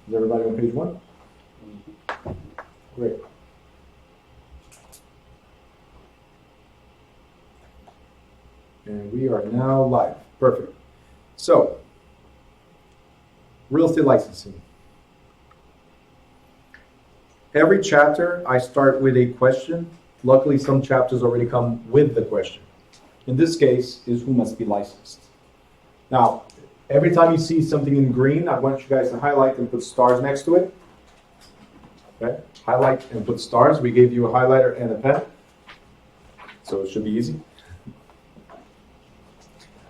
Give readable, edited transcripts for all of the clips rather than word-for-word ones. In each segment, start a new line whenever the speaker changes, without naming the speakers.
Is everybody on page 1? Great. And we are now live. Perfect. So, real estate licensing. Every chapter, I start with a question. Luckily, some chapters already come with the question. In this case, is who must be licensed. Now, every time you see something in green, I want you guys to highlight and put stars next to it. Okay? Highlight and put stars. We gave you a highlighter and a pen, so it should be easy.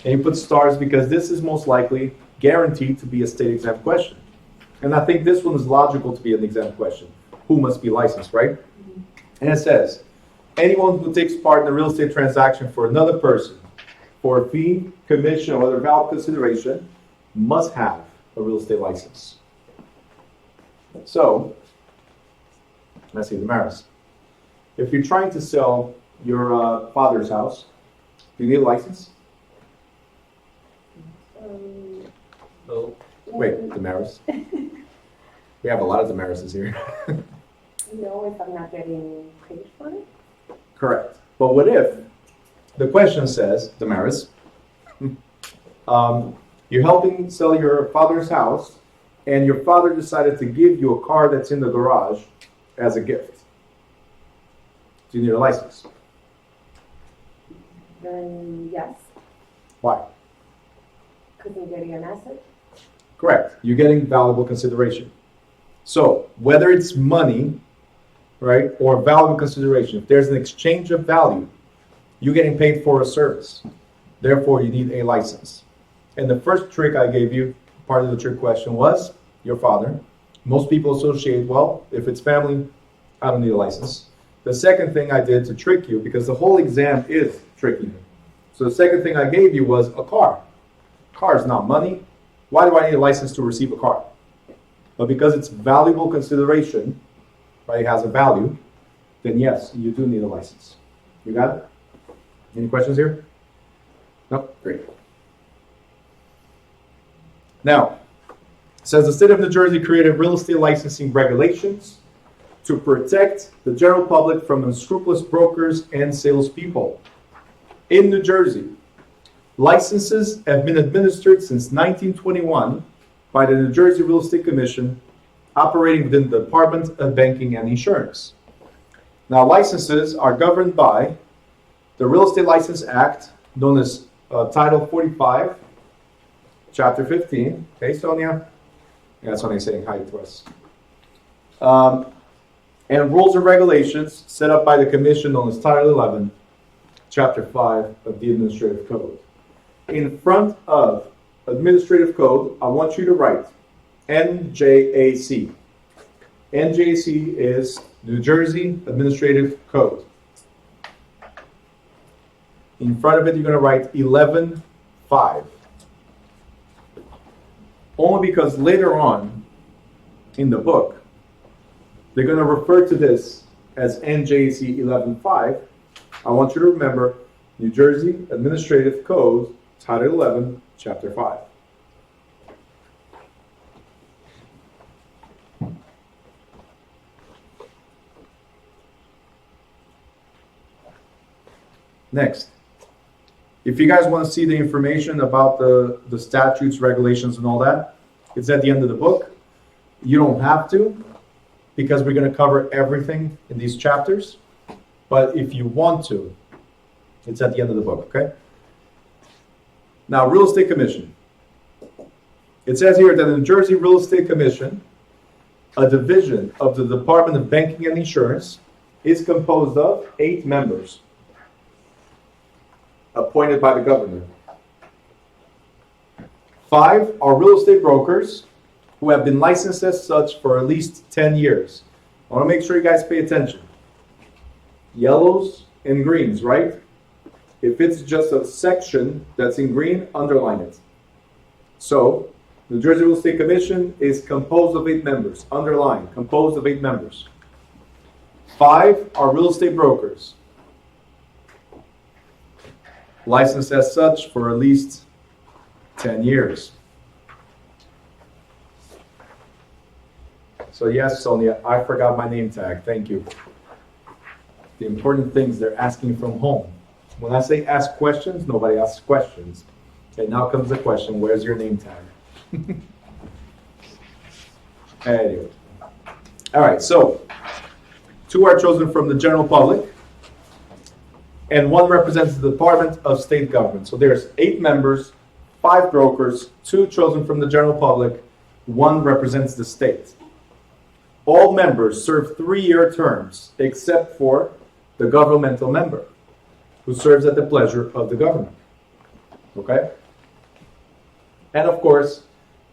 And you put stars because this is most likely guaranteed to be a state exam question. And I think this one is logical to be an exam question. Who must be licensed, right? Mm-hmm. And it says, anyone who takes part in a real estate transaction for another person for a fee, commission, or other valid consideration must have a real estate license. So, let's see, the Maris. If you're trying to sell your father's house, do you need a license?
No.
Wait, Damaris. We have a lot of Damarises here.
No, if I'm not getting paid for it?
Correct. But what if the question says, Damaris, you're helping sell your father's house, and your father decided to give you a car that's in the garage as a gift. Do you need a license?
Then yes,
Why?
because I'm getting an asset.
Correct. You're getting valuable consideration. So whether it's money, right, or valuable consideration, if there's an exchange of value, you're getting paid for a service. Therefore, you need a license. And the first trick I gave you, part of the trick question, was your father. Most people associate, well, if it's family, I don't need a license. The second thing I did to trick you, because the whole exam is tricking you. So the second thing I gave you was a car. Car is not money. Why do I need a license to receive a car? But because it's valuable consideration, right, it has a value, then yes, you do need a license. You got it? Any questions here? No? Great. Now, it says the state of New Jersey created real estate licensing regulations to protect the general public from unscrupulous brokers and salespeople. In New Jersey, licenses have been administered since 1921 by the New Jersey Real Estate Commission, operating within the Department of Banking and Insurance. Now, licenses are governed by the Real Estate License Act, known as Title 45, Chapter 15. Okay, Sonia? Yeah, Sonia's saying hi to us. And rules and regulations set up by the Commission, known as Title 11, Chapter 5 of the Administrative Code. In front of Administrative Code, I want you to write NJAC. NJAC is New Jersey Administrative Code. In front of it, you're going to write 11.5. Only because later on in the book, they're going to refer to this as NJAC 11.5. I want you to remember New Jersey Administrative Code, Title 11, Chapter 5. Next, if you guys want to see the information about the statutes, regulations, and all that, it's at the end of the book. You don't have to, because we're going to cover everything in these chapters. But if you want to, it's at the end of the book, okay? Now, Real Estate Commission. It says here that the New Jersey Real Estate Commission, a division of the Department of Banking and Insurance, is composed of 8 members appointed by the governor. 5 are real estate brokers who have been licensed as such for at least 10 years. I want to make sure you guys pay attention. Yellows and greens, right? If it's just a section that's in green, underline it. So, New Jersey Real Estate Commission is composed of 8 members. Underline, composed of 8 members. 5 are real estate brokers, licensed as such for at least 10 years. So yes, Sonia, I forgot my name tag. Thank you. The important things they're asking from home. When I say ask questions, nobody asks questions. Okay, now comes the question, where's your name tag? Anyway. All right, so 2 are chosen from the general public, and 1 represents the Department of State Government. So there's 8 members, 5 brokers, 2 chosen from the general public, 1 represents the state. All members serve 3-year terms, except for the governmental member, who serves at the pleasure of the governor. Okay? And of course,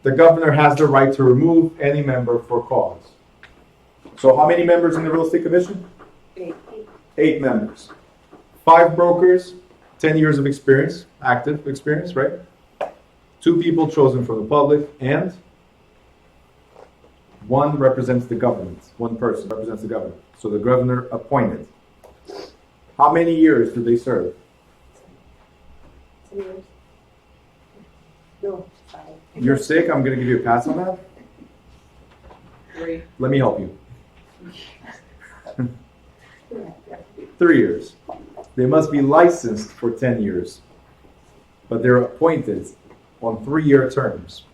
the governor has the right to remove any member for cause. So how many members in the Real Estate Commission?
8.
8 members. 5 brokers, 10 years of experience, active experience, right? 2 people chosen from the public, and 1 represents the government. 1 person represents the government. So the governor appointed. How many years do they serve?
10 years. No, 5.
You're sick, I'm going to give you a pass on that.
3.
Let me help you.
Yeah.
3 years. They must be licensed for 10 years, but they're appointed on 3-year terms.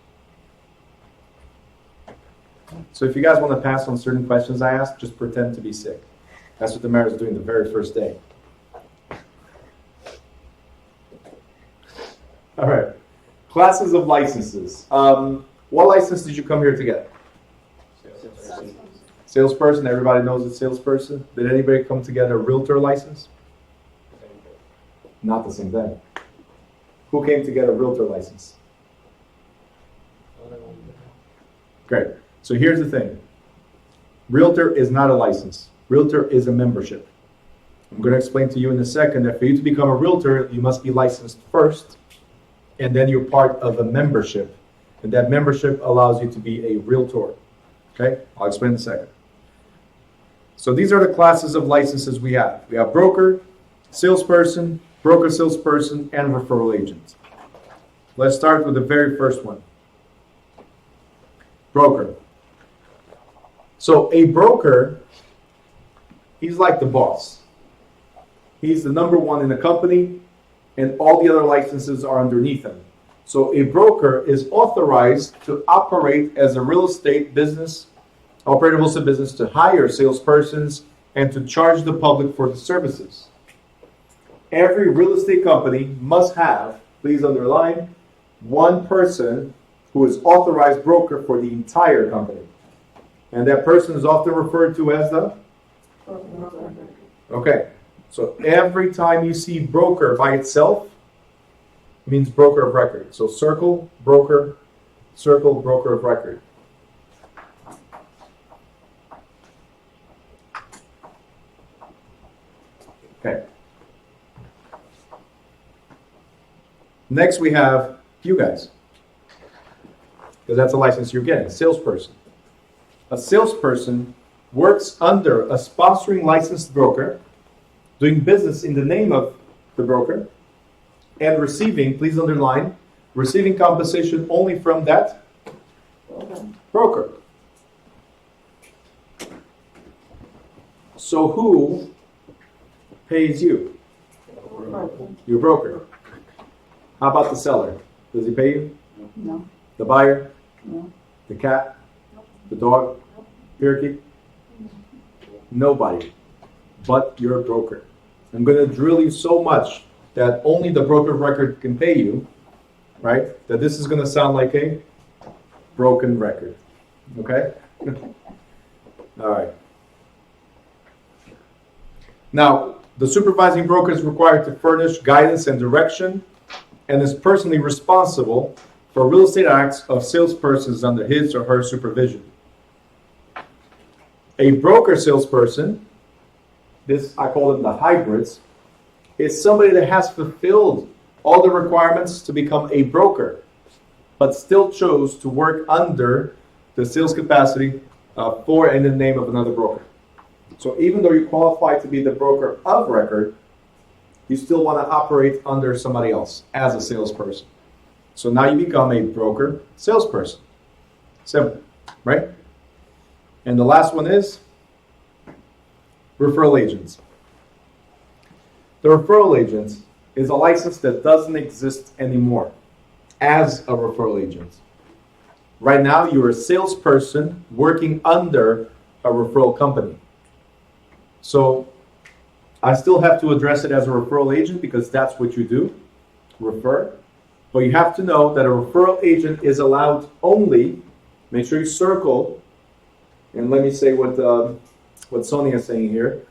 So if you guys want to pass on certain questions I asked, just pretend to be sick. That's what the mayor is doing the very first day. All right. Classes of licenses. What license did you come here to get? Salesperson. Everybody knows it's salesperson. Did anybody come to get a realtor license? Not the same thing. Who came to get a realtor license? Great. So here's the thing. Realtor is not a license. Realtor is a membership. I'm going to explain to you in a second that for you to become a realtor, you must be licensed first, and then you're part of a membership. And that membership allows you to be a realtor. Okay? I'll explain in a second. So these are the classes of licenses we have. We have broker, salesperson, broker salesperson, and referral agent. Let's start with the very first one. Broker. So a broker, he's like the boss. He's the number one in the company, and all the other licenses are underneath him. So a broker is authorized to operate as a real estate business, operate a real estate business, to hire salespersons and to charge the public for the services. Every real estate company must have, please underline, 1 person who is authorized broker for the entire company. And that person is often referred to as the? Okay. So every time you see broker by itself, it means broker of record. So circle, broker of record. Okay. Next we have you guys. Because that's a license you're getting, salesperson. A salesperson works under a sponsoring licensed broker, doing business in the name of the broker, and receiving, please underline, receiving compensation only from that broker. So who pays you? Your broker. How about the seller? Does he pay you?
No.
The buyer?
No.
The cat? The dog? Parakeet? Nobody but your broker. I'm going to drill you so much that only the broker of record can pay you, right? That this is going to sound like a broken record. Okay? All right. Now, the supervising broker is required to furnish guidance and direction and is personally responsible for real estate acts of salespersons under his or her supervision. A broker salesperson, this I call them the hybrids, is somebody that has fulfilled all the requirements to become a broker, but still chose to work under the sales capacity for and in the name of another broker. So even though you qualify to be the broker of record, you still want to operate under somebody else as a salesperson. So now you become a broker salesperson. Simple, right? And the last one is referral agents. The referral agent is a license that doesn't exist anymore as a referral agent. Right now, you're a salesperson working under a referral company. So I still have to address it as a referral agent because that's what you do, refer. But you have to know that a referral agent is allowed only, make sure you circle, and let me say what Sonia is saying here.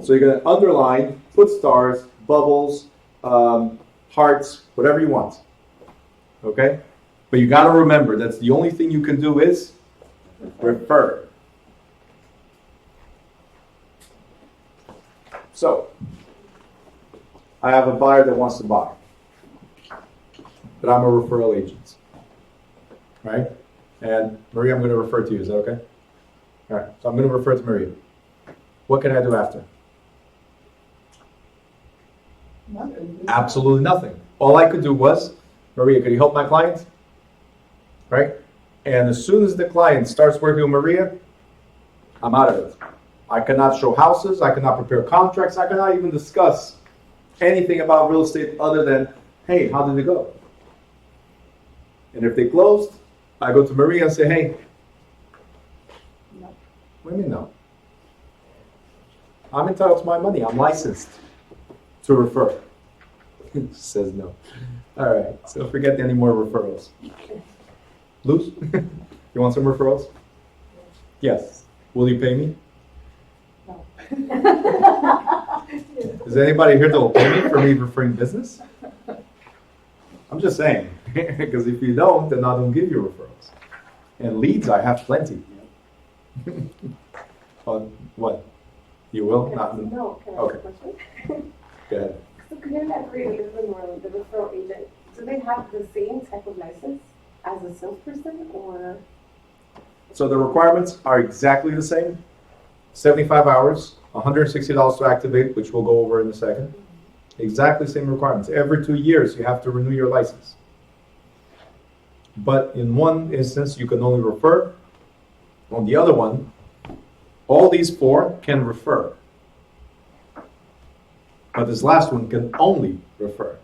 So you're going to underline, put stars, bubbles, hearts, whatever you want. Okay? But you got to remember, that's the only thing you can do is refer. So, I have a buyer that wants to buy, but I'm a referral agent. Right? And Maria, I'm going to refer to you. Is that okay? All right. So I'm going to refer to Maria. What can I do after?
Nothing.
Absolutely nothing. All I could do was, Maria, could you help my client? Right? And as soon as the client starts working with Maria, I'm out of it. I cannot show houses, I cannot prepare contracts, I cannot even discuss anything about real estate other than, hey, how did it go? And if they closed, I go to Maria and say, hey,
No.
what do you mean no? I'm entitled to my money, I'm licensed to refer. Says no. All right, so forget any more referrals. Luz, you want some referrals? Yes. Will you pay me?
No.
Is there anybody here that will pay me for me referring business? I'm just saying, because if you don't, then I don't give you referrals. And leads, I have plenty. What? You will? Not.
No, can I
Okay.
ask a question?
Go ahead.
So could you elaborate a little bit more on the referral agent? Do they have the same type of license as a salesperson or?
So the requirements are exactly the same. 75 hours, $160 to activate, which we'll go over in a second. Exactly same requirements. Every 2 years, you have to renew your license. But in one instance, you can only refer. On the other one, all these four can refer. But this last one can only refer.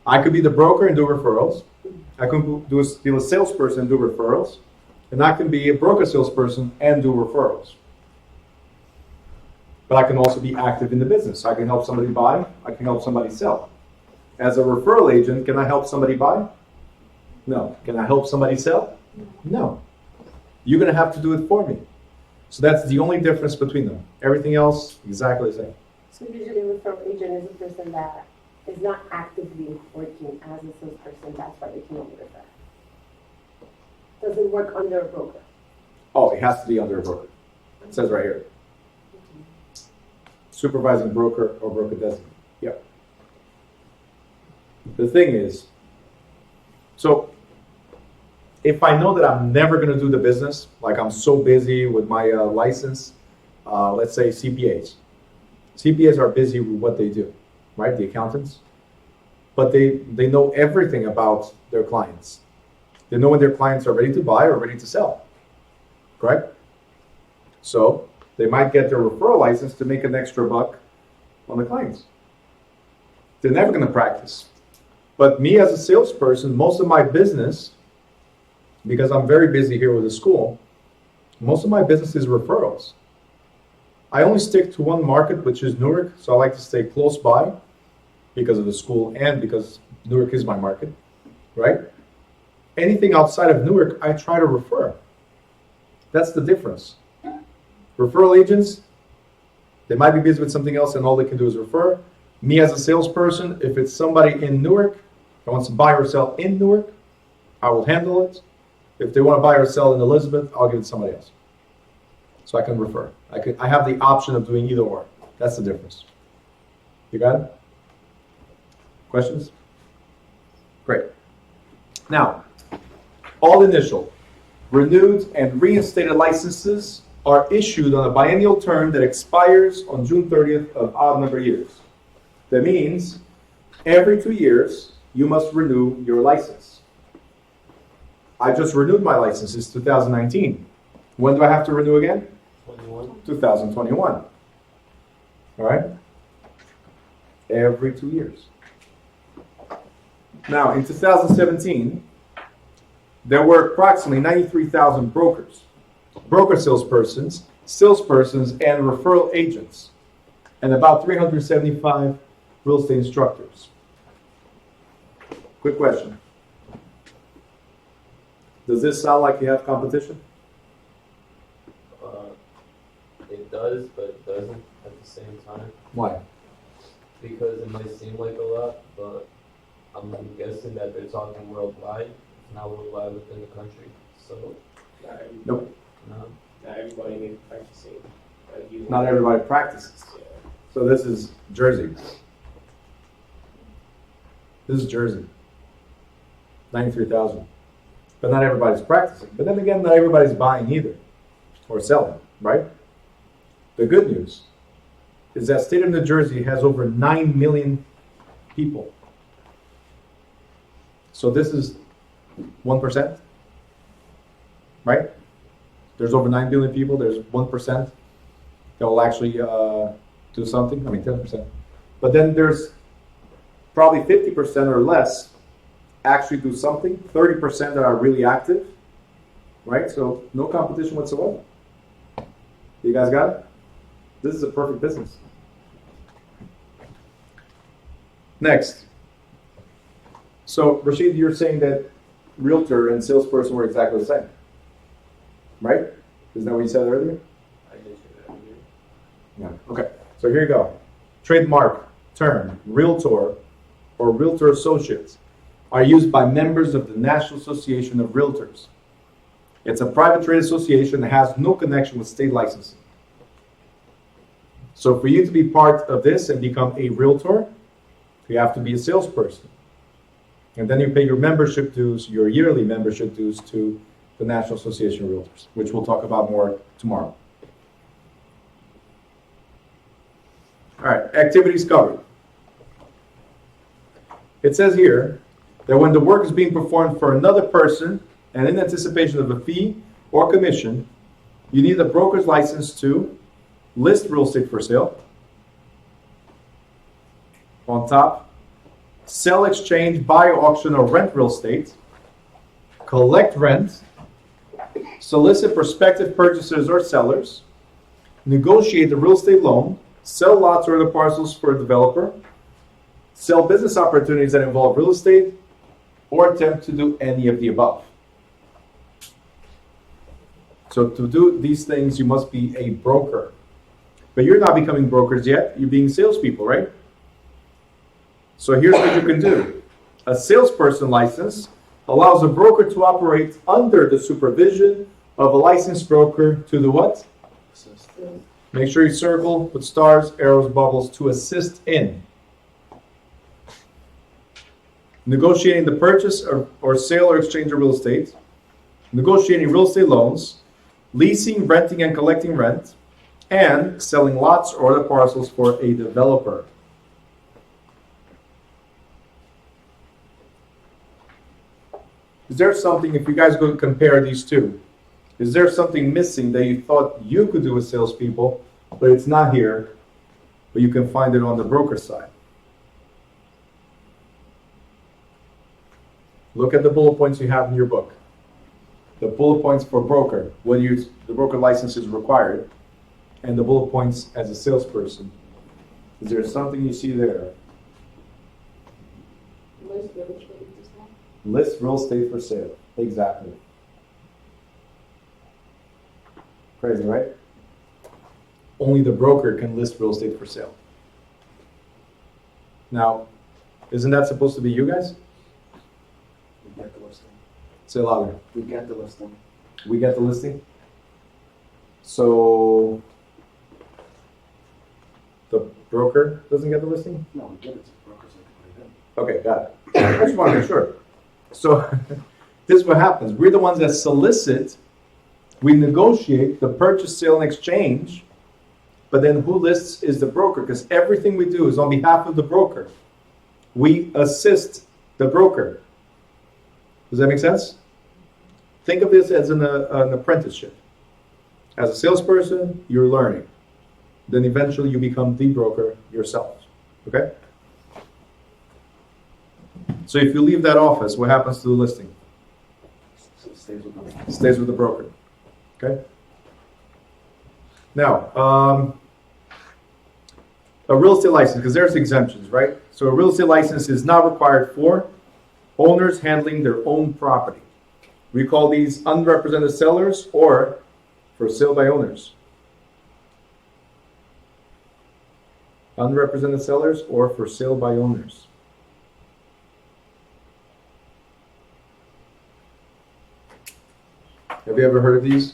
I could be the broker and do referrals. I can be a salesperson and do referrals. And I can be a broker salesperson and do referrals. But I can also be active in the business. I can help somebody buy. I can help somebody sell. As a referral agent, can I help somebody buy? No. Can I help somebody sell? No. You're going to have to do it for me. So that's the only difference between them. Everything else, exactly the same.
So usually a referral agent is a person that is not actively working as a salesperson. That's why they can only refer. Doesn't work under a broker.
Oh, it has to be under a broker. It says right here. Supervising broker or broker designate. Yep. The thing is, so if I know that I'm never going to do the business, like I'm so busy with my license, let's say CPAs. CPAs are busy with what they do, right? The accountants. But they know everything about their clients. They know when their clients are ready to buy or ready to sell, correct? So they might get their referral license to make an extra buck on the clients. They're never going to practice. But me as a salesperson, most of my business, because I'm very busy here with the school, most of my business is referrals. I only stick to one market, which is Newark, so I like to stay close by because of the school and because Newark is my market, right? Anything outside of Newark, I try to refer. That's the difference. Referral agents, they might be busy with something else and all they can do is refer. Me as a salesperson, if it's somebody in Newark that wants to buy or sell in Newark, I will handle it. If they want to buy or sell in Elizabeth, I'll give it to somebody else. So I can refer. I have the option of doing either or. That's the difference. You got it? Questions? Great. Now, all initial, renewed, and reinstated licenses are issued on a biennial term that expires on June 30th of odd number years. That means every 2 years, you must renew your license. I just renewed my license. It's 2019. When do I have to renew again?
21.
2021. All right? Every 2 years. Now, in 2017, there were approximately 93,000 brokers, broker salespersons, and referral agents, and about 375 real estate instructors. Quick question. Does this sound like you have competition?
It does, but it doesn't at the same time.
Why?
Because it might seem like a lot, but I'm guessing that they're talking worldwide, not worldwide within the country. So,
Nope.
no.
Not everybody may be practicing.
Not everybody practices.
Yeah.
So this is Jersey. This is Jersey. 93,000. But not everybody's practicing. But then again, not everybody's buying either. Or selling, right? The good news is that state of New Jersey has over 9 million people. So this is 1%, right? There's over 9 billion people. There's 1% that will actually do something. I mean, 10%. But then there's probably 50% or less actually do something. 30% that are really active, right? So no competition whatsoever. You guys got it? This is a perfect business. Next. So, Rashid, you're saying that realtor and salesperson were exactly the same, right? Isn't that what you said earlier?
I did say that earlier.
Yeah. Okay. So here you go. Trademark term realtor or realtor associates are used by members of the National Association of Realtors. It's a private trade association that has no connection with state licensing. So for you to be part of this and become a realtor, you have to be a salesperson. And then you pay your membership dues, your yearly membership dues to the National Association of Realtors, which we'll talk about more tomorrow. All right, activities covered. It says here that when the work is being performed for another person and in anticipation of a fee or commission, you need a broker's license to list real estate for sale. On top, sell, exchange, buy, auction, or rent real estate, collect rent, solicit prospective purchasers or sellers, negotiate the real estate loan, sell lots or other parcels for a developer, sell business opportunities that involve real estate, or attempt to do any of the above. So to do these things, you must be a broker. But you're not becoming brokers yet. You're being salespeople, right? So here's what you can do. A salesperson license allows a broker to operate under the supervision of a licensed broker to do what?
Assist.
Make sure you circle with stars, arrows, bubbles, to assist in negotiating the purchase or sale or exchange of real estate, negotiating real estate loans, leasing, renting, and collecting rent, and selling lots or other parcels for a developer. Is there something, if you guys go compare these two, is there something missing that you thought you could do with salespeople, but it's not here, but you can find it on the broker side? Look at the bullet points you have in your book. The bullet points for broker, whether the broker license is required, and the bullet points as a salesperson. Is there something you see there?
List real estate for sale.
List real estate for sale. Exactly. Crazy, right? Only the broker can list real estate for sale. Now, isn't that supposed to be you guys?
We get the listing.
Say it louder.
We get the listing.
We get the listing. So the broker doesn't get the listing?
No, we get it to brokers like
Okay, got it. I just want to make sure. So this is what happens. We're the ones that solicit. We negotiate the purchase, sale, and exchange. But then who lists is the broker, because everything we do is on behalf of the broker. We assist the broker. Does that make sense? Think of this as an apprenticeship. As a salesperson, you're learning. Then eventually you become the broker yourself. Okay? So if you leave that office, what happens to the listing?
So it stays with them.
It stays with the broker. Okay? Now, a real estate license, because there's exemptions, right? So a real estate license is not required for owners handling their own property. We call these unrepresented sellers or for sale by owners. Unrepresented sellers or for sale by owners. Have you ever heard of these?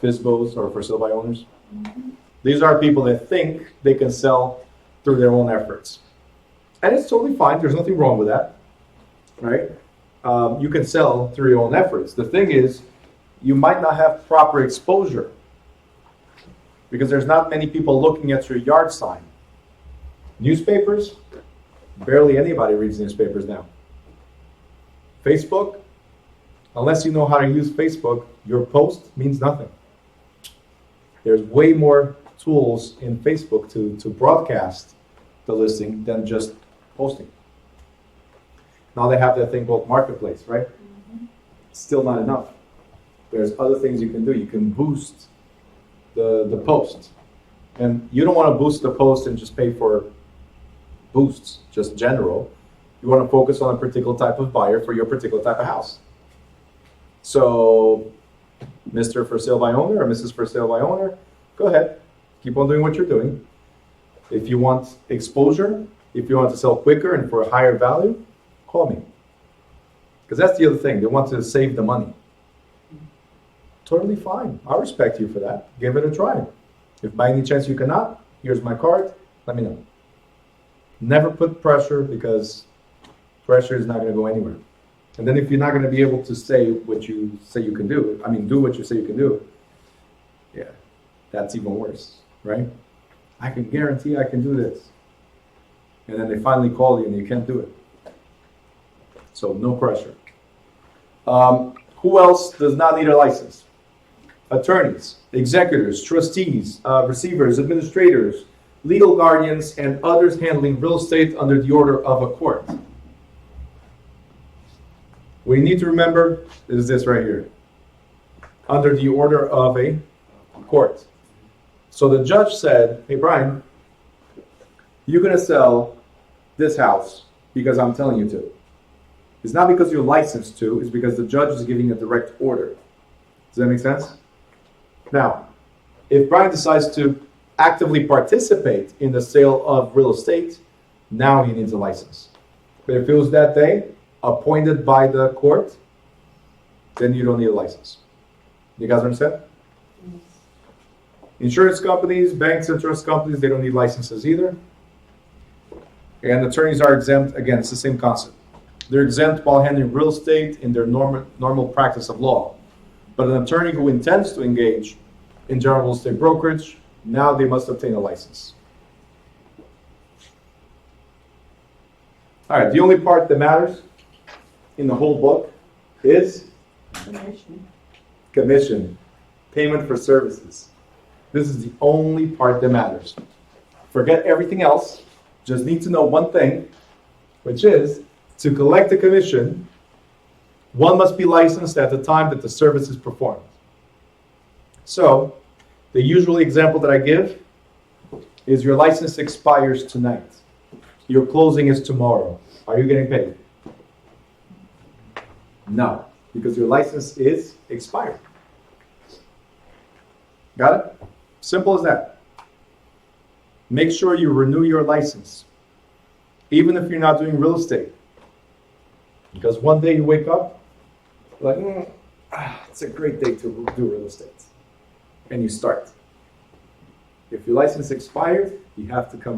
FSBOs or for sale by owners? These are people that think they can sell through their own efforts. And it's totally fine. There's nothing wrong with that, right? You can sell through your own efforts. The thing is, you might not have proper exposure because there's not many people looking at your yard sign. Newspapers, barely anybody reads newspapers now. Facebook, unless you know how to use Facebook, your post means nothing. There's way more tools in Facebook to broadcast the listing than just posting. Now they have that thing called marketplace, right? Still not enough. There's other things you can do. You can boost the post. And you don't want to boost the post and just pay for boosts, just general. You want to focus on a particular type of buyer for your particular type of house. So, Mr. For Sale by Owner or Mrs. For Sale by Owner, go ahead. Keep on doing what you're doing. If you want exposure, if you want to sell quicker and for a higher value, call me. Because that's the other thing. They want to save the money. Totally fine. I respect you for that. Give it a try. If by any chance you cannot, here's my card. Let me know. Never put pressure because pressure is not going to go anywhere. And then if you're not going to be able to say what you say you can do, do what you say you can do, yeah, that's even worse, right? I can guarantee I can do this. And then they finally call you and you can't do it. So no pressure. Who else does not need a license? Attorneys, executors, trustees, receivers, administrators, legal guardians, and others handling real estate under the order of a court. What you need to remember is this right here. Under the order of a court. So the judge said, hey Brian, you're going to sell this house because I'm telling you to. It's not because you're licensed to, it's because the judge is giving a direct order. Does that make sense? Now, if Brian decides to actively participate in the sale of real estate, now he needs a license. But if it was that day, appointed by the court, then you don't need a license. You guys understand?
Yes.
Insurance companies, banks, and trust companies, they don't need licenses either. And attorneys are exempt. Again, it's the same concept. They're exempt while handling real estate in their normal practice of law. But an attorney who intends to engage in general real estate brokerage, now they must obtain a license. All right, the only part that matters in the whole book is commission, payment for services. This is the only part that matters. Forget everything else. Just need to know one thing, which is to collect a commission, one must be licensed at the time that the service is performed. So, the usual example that I give is your license expires tonight. Your closing is tomorrow. Are you getting paid? No, because your license is expired. Got it? Simple as that. Make sure you renew your license, even if you're not doing real estate. Because one day you wake up, like, it's a great day to do real estate. And you start. If your license expired, you have to come